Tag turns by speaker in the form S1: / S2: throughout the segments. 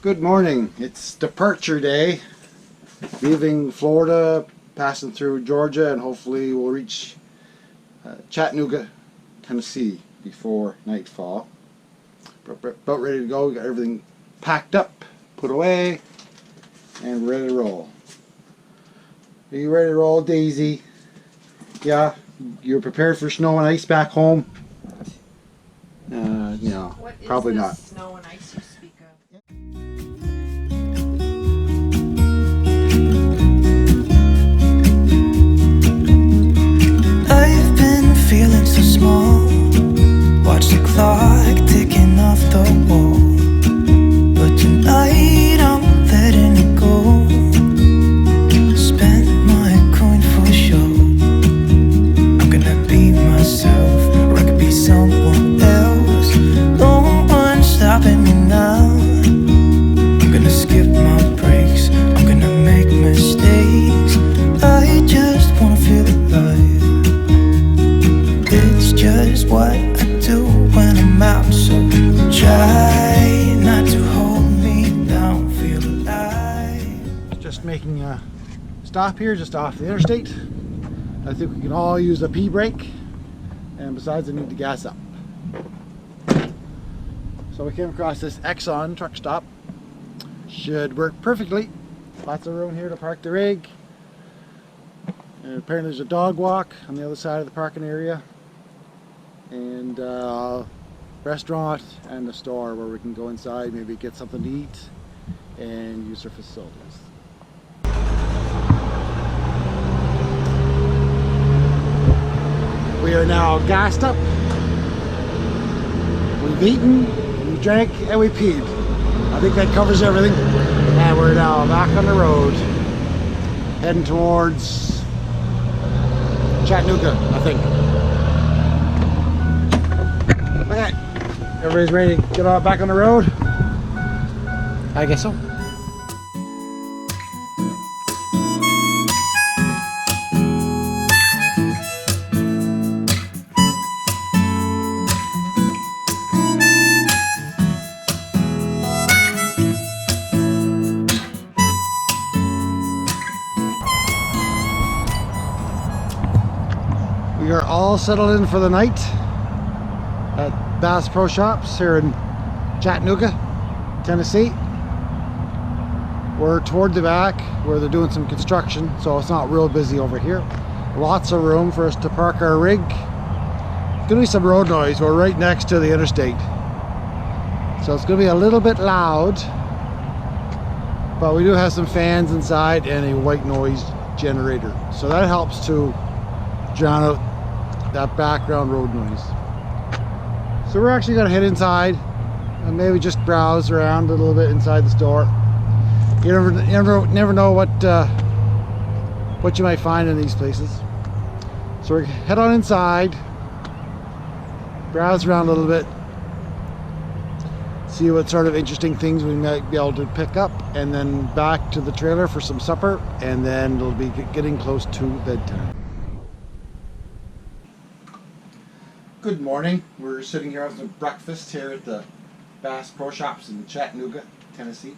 S1: Good morning. It's departure day. Leaving Florida, passing through Georgia, and hopefully we'll reach Chattanooga, Tennessee before nightfall. About ready to go. We got everything packed up, put away, and ready to roll. Are you ready to roll, Daisy? Yeah? You're prepared for snow and ice back home? No, probably not.
S2: Snow and ice you speak of?
S3: I've been feeling so small. Watch the clock ticking off the wall. But tonight I'm letting it go. Spend my coin for sure. I'm gonna be myself, or I could be someone else. No one's stopping me now. I'm gonna skip my breaks. I'm gonna make mistakes. I just wanna feel alive. It's just what I do when I'm out, so try not to hold me down, feel alive.
S1: Just making a stop here, just off the interstate. I think we can all use a pee break, and besides I need to gas up. So we came across this Exxon truck stop. Should work perfectly. Lots of room here to park the rig. And apparently there's a dog walk on the other side of the parking area. And restaurant and a store where we can go inside, maybe get something to eat and use their facilities. We are now gassed up. We've eaten, we drank, and we peed. I think that covers everything. And we're now back on the road, heading towards Chattanooga, I think. Okay, everybody's ready to get on back on the road? I guess so. We are all settled in for the night at Bass Pro Shops here in Chattanooga, Tennessee. We're toward the back where they're doing some construction, so it's not real busy over here. Lots of room for us to park our rig. Gonna be some road noise. We're right next to the interstate, so it's gonna be a little bit loud, but we do have some fans inside and a white noise generator, so that helps to drown out that background road noise. So we're actually going to head inside and maybe just browse around a little bit inside the store. You never know what you might find in these places. So we head on inside, browse around a little bit, see what sort of interesting things we might be able to pick up, and then back to the trailer for some supper, and then it'll be getting close to bedtime. Good morning. We're sitting here having some breakfast here at the Bass Pro Shops in Chattanooga, Tennessee.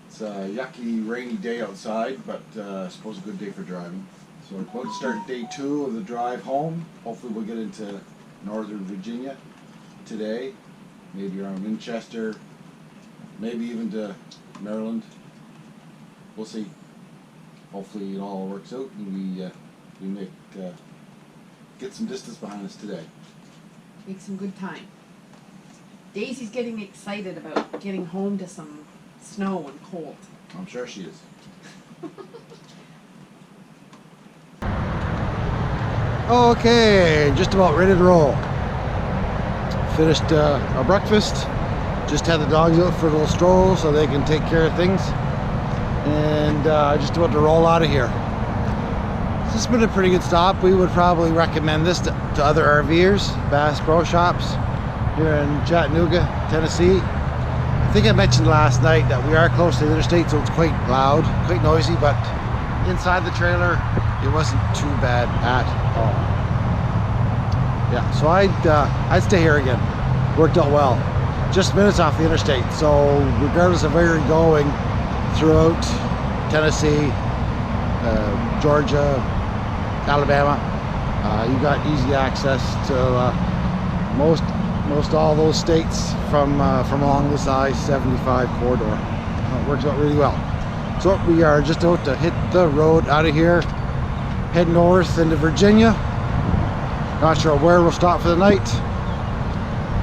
S1: It's a yucky, rainy day outside, but I suppose a good day for driving. So we're about to start day 2 of the drive home. Hopefully we'll get into Northern Virginia today, maybe around Winchester, maybe even to Maryland. We'll see. Hopefully it all works out and we make get some distance behind us today.
S2: Make some good time. Daisy's getting excited about getting home to some snow and cold.
S1: I'm sure she is. Okay, just about ready to roll. Finished our breakfast. Just had the dogs out for a little stroll so they can take care of things. And just about to roll out of here. This has been a pretty good stop. We would probably recommend this to other RVers. Bass Pro Shops here in Chattanooga, Tennessee. I think I mentioned last night that we are close to the interstate, so it's quite loud, quite noisy, but inside the trailer it wasn't too bad at all. Yeah, so I'd stay here again. Worked out well. just minutes off the interstate. So regardless of where you're going throughout Tennessee, Georgia, Alabama, you got easy access to most all those states from along this I-75 corridor. It works out really well. So we are just about to hit the road out of here, head north into Virginia. Not sure where we'll stop for the night,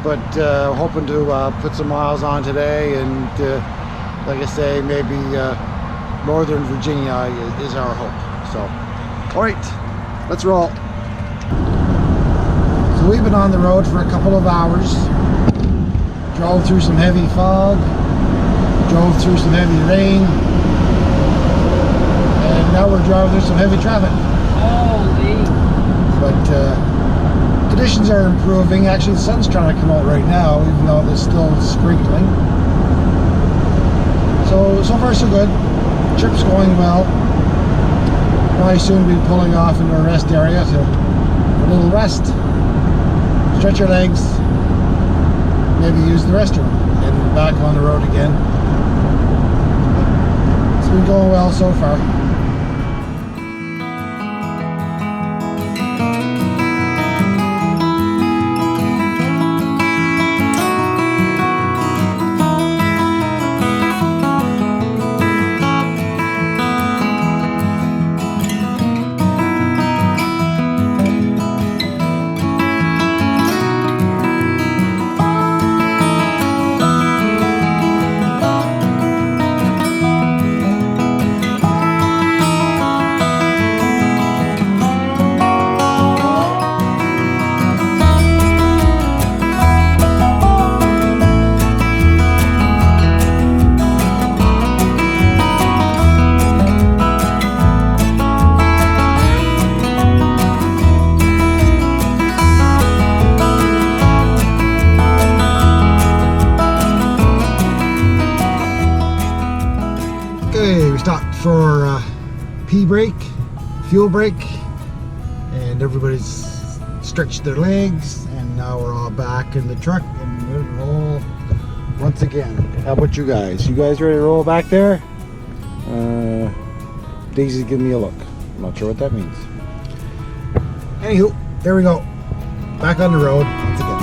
S1: but hoping to put some miles on today, and like I say, maybe northern Virginia is our hope. So, all right, let's roll. So we've been on the road for a couple of hours, drove through some heavy fog, drove through some heavy rain, and now we're driving through some heavy traffic.
S2: Holy.
S1: But conditions are improving. Actually, the sun's trying to come out right now, even though there's still sprinkling. So far so good. Trip's going well. Probably soon be pulling off into a rest area to a little rest, stretch your legs, maybe use the restroom, and back on the road again. It's been going well so far. Stopped for pee break, fuel break, and everybody's stretched their legs, and now we're all back in the truck and ready to roll once again. How about you guys? You guys ready to roll back there? Daisy's giving me a look. I'm not sure what that means. Anywho, there we go. Back on the road once again.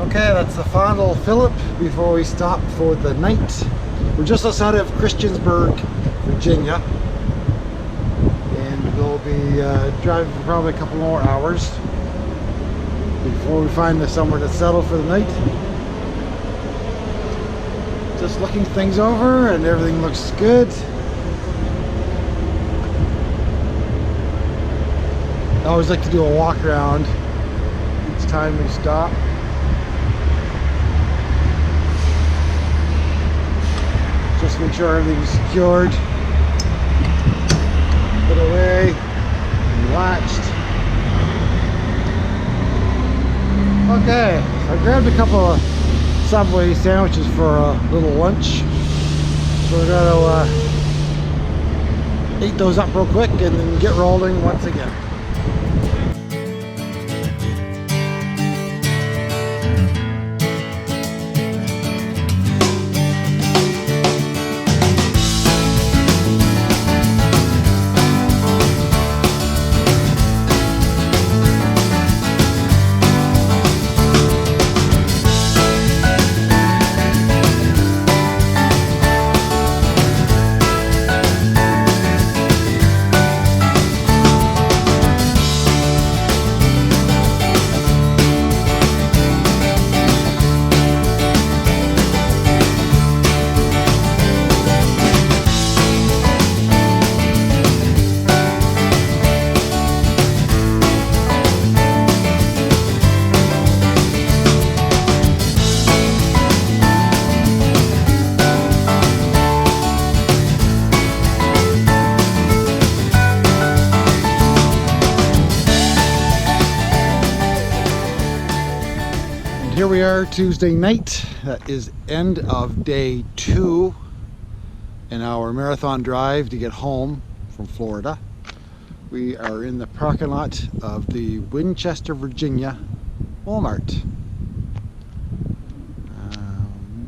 S1: Okay, that's the final fillip before we stop for the night. We're just outside of Christiansburg, Virginia, and we'll be driving for probably a couple more hours before we find somewhere to settle for the night. Just looking things over, and everything looks good. I always like to do a walk around each time we stop. Just make sure everything's secured, put away, and latched. Okay, I grabbed a couple of Subway sandwiches for a little lunch. So we're gonna eat those up real quick and then get rolling once again. Here we are Tuesday night. That is end of day 2 in our marathon drive to get home from Florida. We are in the parking lot of the Winchester, Virginia Walmart.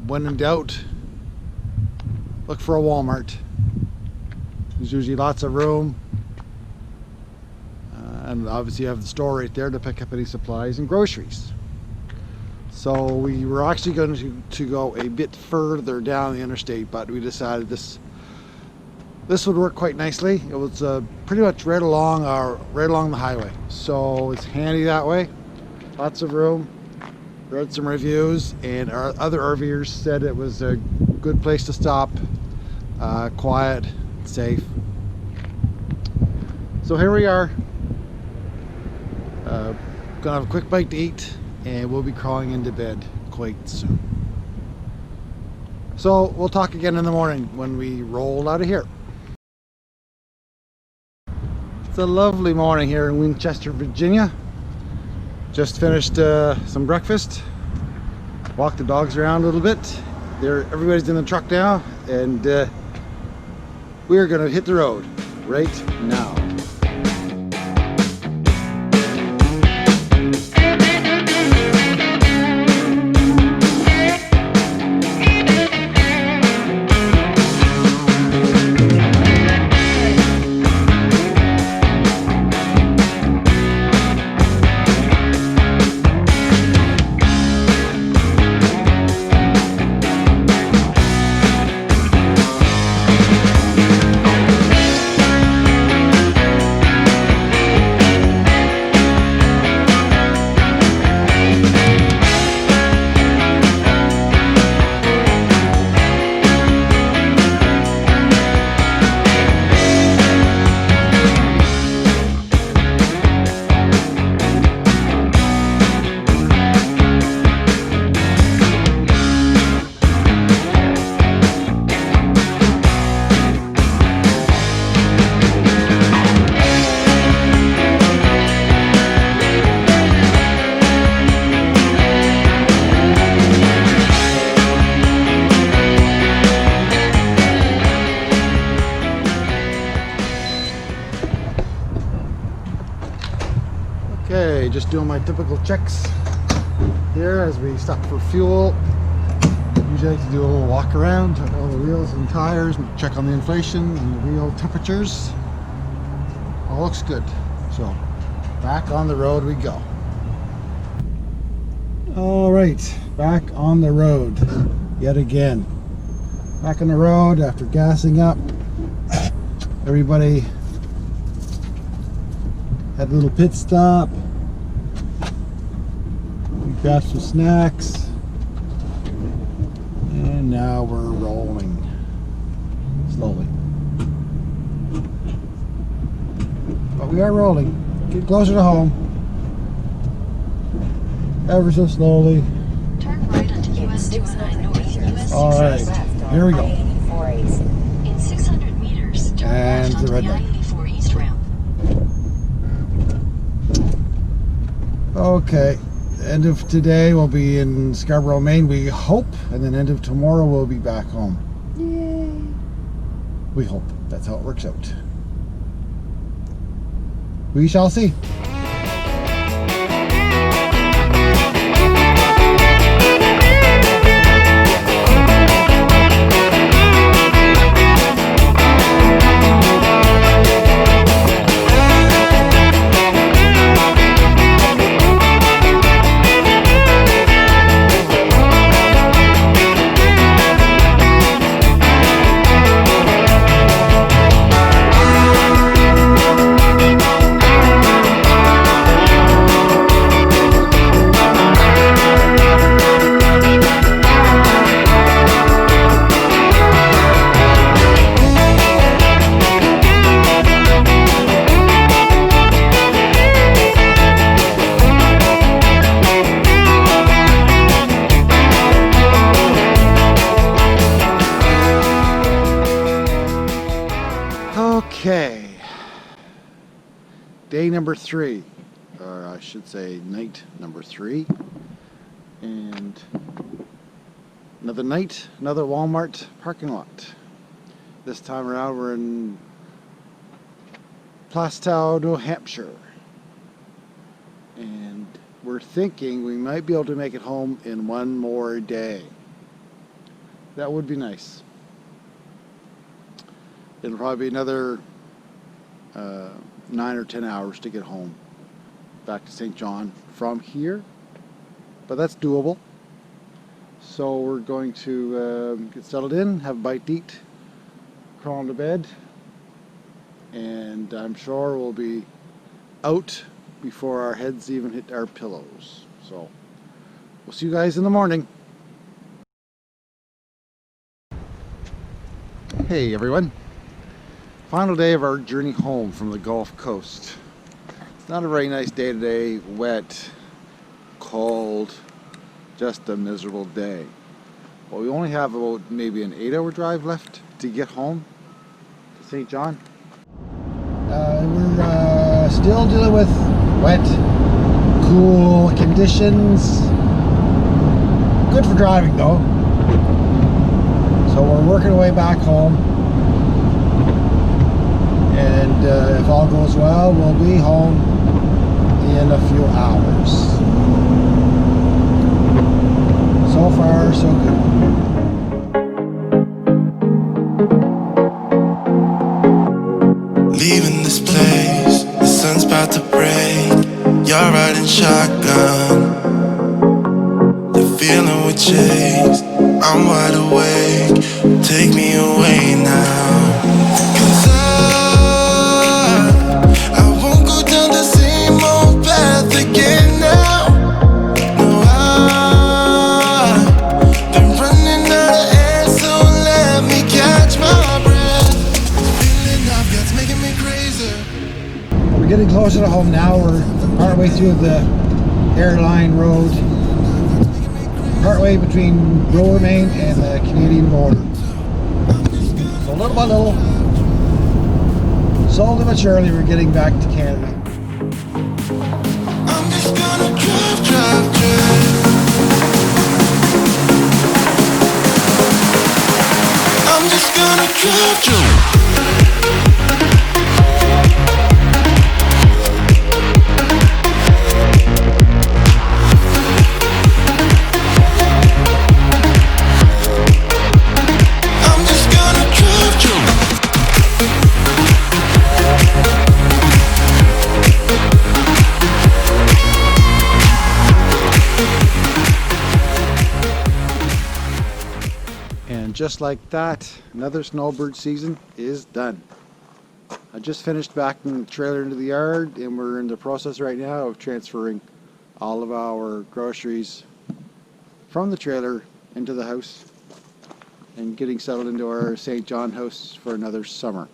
S1: When in doubt, look for a Walmart. There's usually lots of room. And obviously you have the store right there to pick up any supplies and groceries. So we were actually going to go a bit further down the interstate, but we decided this would work quite nicely. It was pretty much right along the highway, so it's handy that way. Lots of room. Read some reviews, and our other RVers said it was a good place to stop. Quiet, safe. So here we are. Gonna have a quick bite to eat, and we'll be crawling into bed quite soon. So we'll talk again in the morning when we roll out of here. It's a lovely morning here in Winchester, Virginia. Just finished some breakfast. Walked the dogs around a little bit. Everybody's in the truck now, and we're gonna hit the road right now. Okay, just doing my typical checks here as we stop for fuel. Usually I like to do a little walk around, check all the wheels and tires, check on the inflation and the wheel temperatures. All looks good. So back on the road we go. All right, back on the road yet again. Back on the road after gassing up. Everybody had a little pit stop. We grabbed some snacks. And now we're rolling. Slowly. But we are rolling. Get closer to home. Ever so slowly.
S4: Turn right onto US 209 North, US
S1: Alright, here we go.
S4: In 600 meters, turn
S1: And
S4: left
S1: the
S4: onto
S1: red
S4: the
S1: light.
S4: I-84 East ramp.
S1: Okay, end of today we'll be in Scarborough, Maine, we hope, and then end of tomorrow we'll be back home. Yay! We hope. That's how it works out. We shall see. Okay, day number 3, or I should say night number 3. And another night, another Walmart parking lot. This time around we're in Plaistow, New Hampshire. And we're thinking we might be able to make it home in one more day. That would be nice. It'll probably be another 9 or 10 hours to get home back to St. John from here, but that's doable. So we're going to get settled in, have a bite to eat, crawl into bed, and I'm sure we'll be out before our heads even hit our pillows. So we'll see you guys in the morning. Hey everyone, final day of our journey home from the Gulf Coast. It's not a very nice day today, wet, cold, just a miserable day. Well, we only have about maybe an 8-hour drive left to get home to St. John. We're still dealing with wet, cool conditions. Good for driving though. So we're working our way back home, and if all goes well, we'll be home in a few hours. So far, so good.
S3: Leaving this place, the sun's about to break. You're riding shotgun. The feeling we chase, I'm wide awake. Take me away now. 'Cause I won't go down the same old path again now. No, I've been running out of air, so let me catch my breath. Feeling I've got's making me crazy.
S1: We're getting closer to home now. We're partway through the airline road, partway between Lower Maine and the Canadian border. So little by little, slowly but surely, we're getting back to Canada.
S3: I'm just gonna drive. I'm just gonna drive.
S1: And just like that, another snowbird season is done. I just finished backing the trailer into the yard, and we're in the process right now of transferring all of our groceries from the trailer into the house and getting settled into our St. John house for another summer.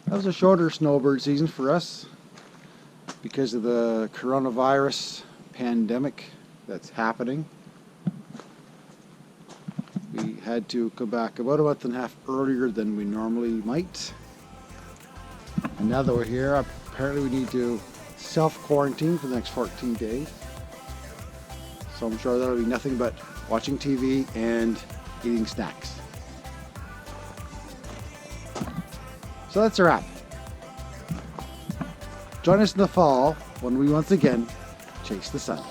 S1: That was a shorter snowbird season for us because of the coronavirus pandemic that's happening. We had to come back about a month and a half earlier than we normally might. And now that we're here, apparently we need to self-quarantine for the next 14 days. So I'm sure that'll be nothing but watching TV and eating snacks. So that's a wrap. Join us in the fall when we once again chase the sun.